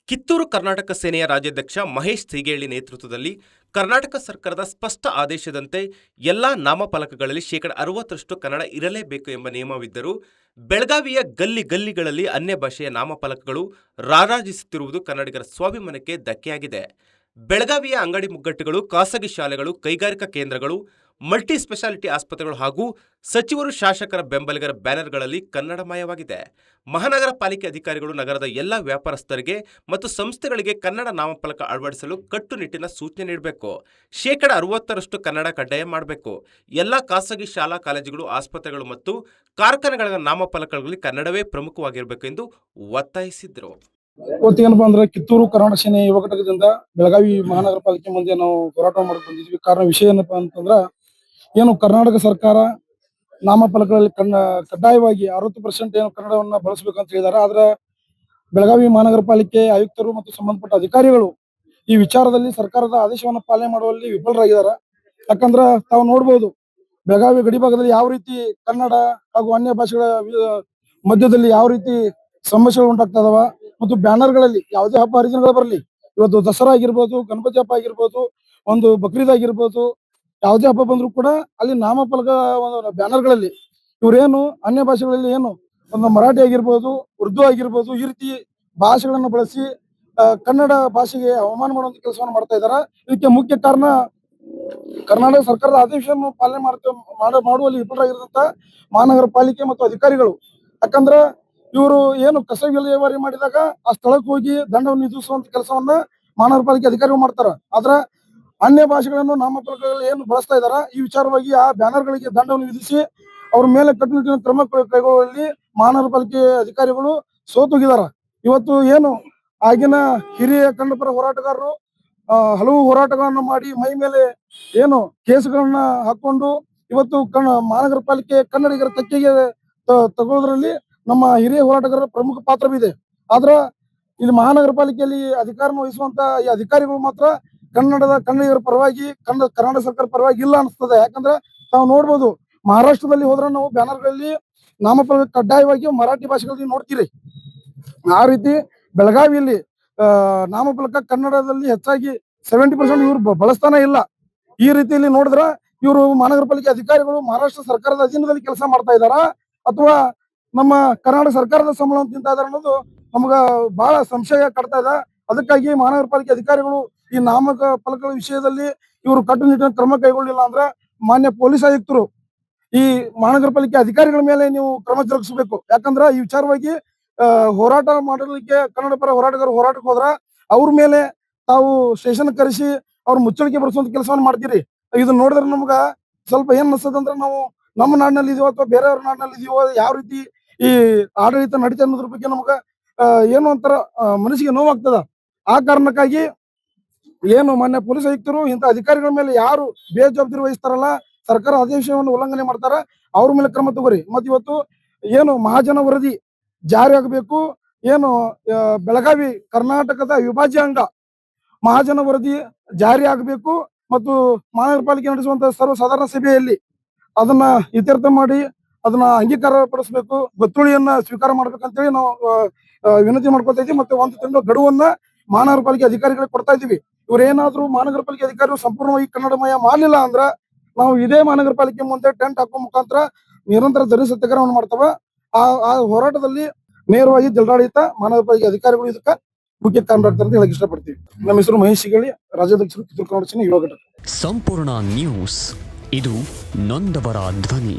ಕಿತ್ತೂರು ಕರ್ನಾಟಕ ಸೇನೆಯ ರಾಜ್ಯಾಧ್ಯಕ್ಷ ಮಹೇಶ್ ಸೀಗೇಳಿ ನೇತೃತ್ವದಲ್ಲಿ ಕರ್ನಾಟಕ ಸರ್ಕಾರದ ಸ್ಪಷ್ಟ ಆದೇಶದಂತೆ ಎಲ್ಲಾ ನಾಮಫಲಕಗಳಲ್ಲಿ ಶೇಕಡ 60ರಷ್ಟು ಕನ್ನಡ ಇರಲೇಬೇಕು ಎಂಬ ನಿಯಮವಿದ್ದರೂ ಬೆಳಗಾವಿಯ ಗಲ್ಲಿಗಳಲ್ಲಿ ಅನ್ಯ ಭಾಷೆಯ ನಾಮಫಲಕಗಳು ರಾರಾಜಿಸುತ್ತಿರುವುದು ಕನ್ನಡಿಗರ ಸ್ವಾಭಿಮಾನಕ್ಕೆ ಧಕ್ಕೆಯಾಗಿದೆ. ಬೆಳಗಾವಿಯ ಅಂಗಡಿ ಮುಗ್ಗಟ್ಟುಗಳು, ಖಾಸಗಿ ಶಾಲೆಗಳು, ಕೈಗಾರಿಕಾ ಕೇಂದ್ರಗಳು, ಮಲ್ಟಿ ಸ್ಪೆಷಾಲಿಟಿ ಆಸ್ಪತ್ರೆಗಳು ಹಾಗೂ ಸಚಿವರು ಶಾಸಕರ ಬೆಂಬಲಿಗರ ಬ್ಯಾನರ್ಗಳಲ್ಲಿ ಕನ್ನಡಮಯವಾಗಿದೆ. ಮಹಾನಗರ ಪಾಲಿಕೆ ಅಧಿಕಾರಿಗಳು ನಗರದ ಎಲ್ಲ ವ್ಯಾಪಾರಸ್ಥರಿಗೆ ಮತ್ತು ಸಂಸ್ಥೆಗಳಿಗೆ ಕನ್ನಡ ನಾಮಫಲಕ ಅಳವಡಿಸಲು ಕಟ್ಟುನಿಟ್ಟಿನ ಸೂಚನೆ ನೀಡಬೇಕು. ಶೇಕಡ 60ರಷ್ಟು ಕನ್ನಡ ಕಡ್ಡಾಯ ಮಾಡಬೇಕು. ಎಲ್ಲ ಖಾಸಗಿ ಶಾಲಾ ಕಾಲೇಜುಗಳು, ಆಸ್ಪತ್ರೆಗಳು ಮತ್ತು ಕಾರ್ಖಾನೆಗಳ ನಾಮಫಲಕಗಳಲ್ಲಿ ಕನ್ನಡವೇ ಪ್ರಮುಖವಾಗಿರಬೇಕು ಎಂದು ಒತ್ತಾಯಿಸಿದರು. ಇವತ್ತೇನಪ್ಪ ಅಂದ್ರೆ ಕಿತ್ತೂರು ಕರ್ನಾಟಕ ಸೇನೆ ಯುವ ಘಟಕದಿಂದ ಬೆಳಗಾವಿ ಮಹಾನಗರ ಪಾಲಿಕೆ ಮುಂದೆ ನಾವು ಹೋರಾಟ ಮಾಡಿ ಬಂದಿದ್ವಿ. ಕಾರಣ ವಿಷಯ ಏನಪ್ಪಾ ಅಂತಂದ್ರ ಏನು ಕರ್ನಾಟಕ ಸರ್ಕಾರ ನಾಮಫಲಕಗಳಲ್ಲಿ ಕಡ್ಡಾಯವಾಗಿ 60% ಏನು ಕನ್ನಡವನ್ನ ಬಳಸಬೇಕಂತ ಹೇಳಿದಾರೆ. ಆದ್ರೆ ಬೆಳಗಾವಿ ಮಹಾನಗರ ಪಾಲಿಕೆ ಆಯುಕ್ತರು ಮತ್ತು ಸಂಬಂಧಪಟ್ಟ ಅಧಿಕಾರಿಗಳು ಈ ವಿಚಾರದಲ್ಲಿ ಸರ್ಕಾರದ ಆದೇಶವನ್ನು ಪಾಲನೆ ಮಾಡುವಲ್ಲಿ ವಿಫಲರಾಗಿದ್ದಾರೆ. ಯಾಕಂದ್ರ ತಾವು ನೋಡ್ಬೋದು ಬೆಳಗಾವಿ ಗಡಿಭಾಗದಲ್ಲಿ ಯಾವ ರೀತಿ ಕನ್ನಡ ಹಾಗೂ ಅನ್ಯ ಭಾಷೆಗಳ ಮಧ್ಯದಲ್ಲಿ ಯಾವ ರೀತಿ ಸಮಸ್ಯೆಗಳು ಉಂಟಾಗ್ತಾ ಇದಾವ. ಮತ್ತು ಬ್ಯಾನರ್ಗಳಲ್ಲಿ ಯಾವುದೇ ಹಬ್ಬ ಹರಿದಿನಗಳು ಬರಲಿ, ಇವತ್ತು ದಸರಾ ಆಗಿರ್ಬೋದು, ಗಣಪತಿ ಹಬ್ಬ ಆಗಿರ್ಬೋದು, ಒಂದು ಬಕ್ರೀದ್ ಆಗಿರ್ಬೋದು, ಯಾವುದೇ ಹಬ್ಬ ಬಂದ್ರು ಕೂಡ ಅಲ್ಲಿ ನಾಮಫಲಕ ಬ್ಯಾನರ್ಗಳಲ್ಲಿ ಇವ್ರೇನು ಅನ್ಯ ಭಾಷೆಗಳಲ್ಲಿ ಏನು ಒಂದು ಮರಾಠಿ ಆಗಿರ್ಬೋದು, ಉರ್ದು ಆಗಿರ್ಬೋದು, ಈ ರೀತಿ ಭಾಷೆಗಳನ್ನು ಬಳಸಿ ಕನ್ನಡ ಭಾಷೆಗೆ ಅವಮಾನ ಮಾಡುವಂತ ಕೆಲಸವನ್ನು ಮಾಡ್ತಾ ಇದ್ದಾರೆ. ಇದಕ್ಕೆ ಮುಖ್ಯ ಕಾರಣ ಕರ್ನಾಟಕ ಸರ್ಕಾರದ ಆದೇಶವನ್ನು ಪಾಲನೆ ಮಾಡುವಲ್ಲಿ ವಿಫಲರಾಗಿರುವಂತ ಮಹಾನಗರ ಪಾಲಿಕೆ ಮತ್ತು ಅಧಿಕಾರಿಗಳು. ಯಾಕಂದ್ರ ಇವರು ಏನು ಕಸ ವಿಲೇವಾರಿ ಮಾಡಿದಾಗ ಆ ಸ್ಥಳಕ್ಕೆ ಹೋಗಿ ದಂಡವನ್ನು ವಿಧಿಸುವಂತ ಕೆಲಸವನ್ನ ಮಹಾನಗರ ಪಾಲಿಕೆ ಅಧಿಕಾರಿಗಳು ಮಾಡ್ತಾರ. ಆದ್ರ ಅನ್ಯ ಭಾಷೆಗಳನ್ನು ನಾಮಫಲಕಗಳಲ್ಲಿ ಏನು ಬಳಸ್ತಾ ಇದಾರ, ಈ ವಿಚಾರವಾಗಿ ಆ ಬ್ಯಾನರ್ಗಳಿಗೆ ದಂಡವನ್ನು ವಿಧಿಸಿ ಅವ್ರ ಮೇಲೆ ಕಟ್ಟುನಿಟ್ಟಿನ ಕ್ರಮ ಕೈಗೊಳ್ಳುವಲ್ಲಿ ಮಹಾನಗರ ಪಾಲಿಕೆ ಅಧಿಕಾರಿಗಳು ಸೋತೋಗಿದಾರ. ಇವತ್ತು ಏನು ಆಗಿನ ಹಿರಿಯ ಕನ್ನಡಪರ ಹೋರಾಟಗಾರರು ಹಲವು ಹೋರಾಟಗಳನ್ನು ಮಾಡಿ ಮೈ ಮೇಲೆ ಏನು ಕೇಸುಗಳನ್ನ ಹಾಕೊಂಡು ಇವತ್ತು ಮಹಾನಗರ ಪಾಲಿಕೆ ಕನ್ನಡಿಗರ ತೆಕ್ಕೆಗೆ ತಗೊಳ್ಳೋದ್ರಲ್ಲಿ ನಮ್ಮ ಹಿರಿಯ ಹೋರಾಟಗಾರರ ಪ್ರಮುಖ ಪಾತ್ರವಿದೆ. ಆದ್ರ ಇಲ್ಲಿ ಮಹಾನಗರ ಪಾಲಿಕೆಯಲ್ಲಿ ಅಧಿಕಾರ ವಹಿಸುವಂತ ಈ ಅಧಿಕಾರಿಗಳು ಮಾತ್ರ ಕನ್ನಡಿಗರ ಪರವಾಗಿ ಕರ್ನಾಟಕ ಸರ್ಕಾರ ಪರವಾಗಿ ಇಲ್ಲ ಅನಿಸ್ತದೆ. ಯಾಕಂದ್ರೆ ತಾವು ನೋಡ್ಬೋದು ಮಹಾರಾಷ್ಟ್ರದಲ್ಲಿ ಹೋದ್ರೆ ನಾವು ಬ್ಯಾನರ್ಗಳಲ್ಲಿ ನಾಮಫಲಕ ಕಡ್ಡಾಯವಾಗಿ ಮರಾಠಿ ಭಾಷೆಗಳಲ್ಲಿ ನೋಡ್ತೀರಿ. ಆ ರೀತಿ ಬೆಳಗಾವಿಯಲ್ಲಿ ನಾಮಫಲಕ ಕನ್ನಡದಲ್ಲಿ ಹೆಚ್ಚಾಗಿ 70% ಇವ್ರು ಬಳಸ್ತಾನೆ ಇಲ್ಲ. ಈ ರೀತಿಯಲ್ಲಿ ನೋಡಿದ್ರ ಇವರು ಮಹಾನಗರ ಪಾಲಿಕೆ ಅಧಿಕಾರಿಗಳು ಮಹಾರಾಷ್ಟ್ರ ಸರ್ಕಾರದ ಅಧೀನದಲ್ಲಿ ಕೆಲಸ ಮಾಡ್ತಾ ಇದಾರ ಅಥವಾ ನಮ್ಮ ಕರ್ನಾಟಕ ಸರ್ಕಾರದ ಸಂಬಳ ತಿಂತಾ ಇದಾರೆ ಅನ್ನೋದು ನಮ್ಗ ಬಹಳ ಸಂಶಯ ಕಾಡ್ತಾ ಇದೆ. ಅದಕ್ಕಾಗಿ ಮಹಾನಗರ ಪಾಲಿಕೆ ಅಧಿಕಾರಿಗಳು ಈ ನಾಮಫಲಕಗಳ ವಿಷಯದಲ್ಲಿ ಇವರು ಕಟ್ಟುನಿಟ್ಟಿನ ಕ್ರಮ ಕೈಗೊಳ್ಳಿಲ್ಲ ಅಂದ್ರೆ ಮಾನ್ಯ ಪೊಲೀಸ್ ಆಯುಕ್ತರು ಈ ಮಹಾನಗರ ಪಾಲಿಕೆ ಅಧಿಕಾರಿಗಳ ಮೇಲೆ ನೀವು ಕ್ರಮ ಜರುಗಿಸಬೇಕು. ಯಾಕಂದ್ರ ಈ ವಿಚಾರವಾಗಿ ಹೋರಾಟ ಮಾಡಲಿಕ್ಕೆ ಕನ್ನಡ ಪರ ಹೋರಾಟಗಾರರು ಹೋರಾಟಕ್ಕೆ ಹೋದ್ರ ಅವ್ರ ಮೇಲೆ ತಾವು ಸ್ಟೇಷನ್ ಕರೆಸಿ ಅವ್ರ ಮುಚ್ಚಳಿಕೆ ಬರೆಸುವಂತ ಕೆಲಸವನ್ನು ಮಾಡ್ತೀರಿ. ಇದನ್ನ ನೋಡಿದ್ರೆ ನಮ್ಗ ಸ್ವಲ್ಪ ಏನ್ ಅನ್ಸದಂದ್ರೆ ನಾವು ನಮ್ಮ ನಾಡಿನಲ್ಲಿ ಇದೀವೋ ಅಥವಾ ಬೇರೆಯವ್ರ ನಾಡಿನಲ್ಲಿ ಇದೀವೋ, ಯಾವ ರೀತಿ ಈ ಆಡಳಿತ ನಡೀತಾ ಅನ್ನೋದ್ರ ಬಗ್ಗೆ ನಮ್ಗ ಏನೋ ಒಂಥರ ಮನಸ್ಸಿಗೆ ನೋವಾಗ್ತದ. ಆ ಕಾರಣಕ್ಕಾಗಿ ಏನು ಮಾನ್ಯ ಪೊಲೀಸ್ ಆಯುಕ್ತರು ಇಂಥ ಅಧಿಕಾರಿಗಳ ಮೇಲೆ ಯಾರು ಬೇಜವಾಬ್ದಾರಿ ವಹಿಸ್ತಾರಲ್ಲ, ಸರ್ಕಾರ ಆದೇಶವನ್ನು ಉಲ್ಲಂಘನೆ ಮಾಡ್ತಾರ, ಅವ್ರ ಮೇಲೆ ಕ್ರಮ ತಗೋರಿ. ಮತ್ ಇವತ್ತು ಏನು ಮಹಾಜನ ವರದಿ ಜಾರಿ ಆಗಬೇಕು, ಏನು ಬೆಳಗಾವಿ ಕರ್ನಾಟಕದ ವಿಭಾಜ್ಯ ಅಂಗ ಮಹಾಜನ ವರದಿ ಜಾರಿ ಆಗಬೇಕು ಮತ್ತು ಮಹಾನಗರ ಪಾಲಿಕೆ ನಡೆಸುವಂತ ಸರ್ವಸಾಧಾರಣ ಸಭೆಯಲ್ಲಿ ಅದನ್ನ ಇತ್ಯರ್ಥ ಮಾಡಿ ಅದನ್ನ ಅಂಗೀಕಾರ ಪಡಿಸಬೇಕು, ಗೊತ್ತುವಳಿಯನ್ನ ಸ್ವೀಕಾರ ಮಾಡ್ಬೇಕಂತೇಳಿ ನಾವು ವಿನಂತಿ ಮಾಡ್ಕೊತಾ ಇದ್ದೀವಿ. ಮತ್ತೆ 1 ತಿಂಗಳ ಗಡುವನ್ನ ಮಹಾನಗರ ಪಾಲಿಕೆ ಅಧಿಕಾರಿಗಳಿಗೆ ಕೊಡ್ತಾ ಇದ್ದೀವಿ. ಇವ್ರೇನಾದ್ರೂ ಮಹಾನಗರ ಪಾಲಿಕೆ ಅಧಿಕಾರಿಗಳು ಸಂಪೂರ್ಣವಾಗಿ ಕನ್ನಡಮಯ ಮಾಡಲಿಲ್ಲ ಅಂದ್ರ ನಾವು ಇದೇ ಮಹಾನಗರ ಪಾಲಿಕೆ ಮುಂದೆ ಟೆಂಟ್ ಹಾಕೋ ಮುಖಾಂತರ ನಿರಂತರ ಧರಣಿ ಸತ್ಯಾಗ್ರಹವನ್ನು ಮಾಡ್ತಾವ. ಆ ಹೋರಾಟದಲ್ಲಿ ನೇರವಾಗಿ ಜಿಲ್ಲಾಡಳಿತ ಮಹಾನಗರ ಪಾಲಿಕೆ ಅಧಿಕಾರಿಗಳು ಇದಕ್ಕೆ ಮುಖ್ಯ ಕಾರಣರಾಗ್ತಾರೆ ಅಂತ ಹೇಳಕ್ ಇಷ್ಟಪಡ್ತೀವಿ. ನಮ್ಮ ಹೆಸರು ಮಹೇಶ್ ಸೀಗೇಳಿ, ರಾಜ್ಯಾಧ್ಯಕ್ಷರು ಕಿತ್ತೂರು ಕನ್ನಡ ಸೇನೆ ಯುವ ಘಟಕ. ಸಂಪೂರ್ಣ ನ್ಯೂಸ್, ಇದು ನೊಂದವರ ಧ್ವನಿ.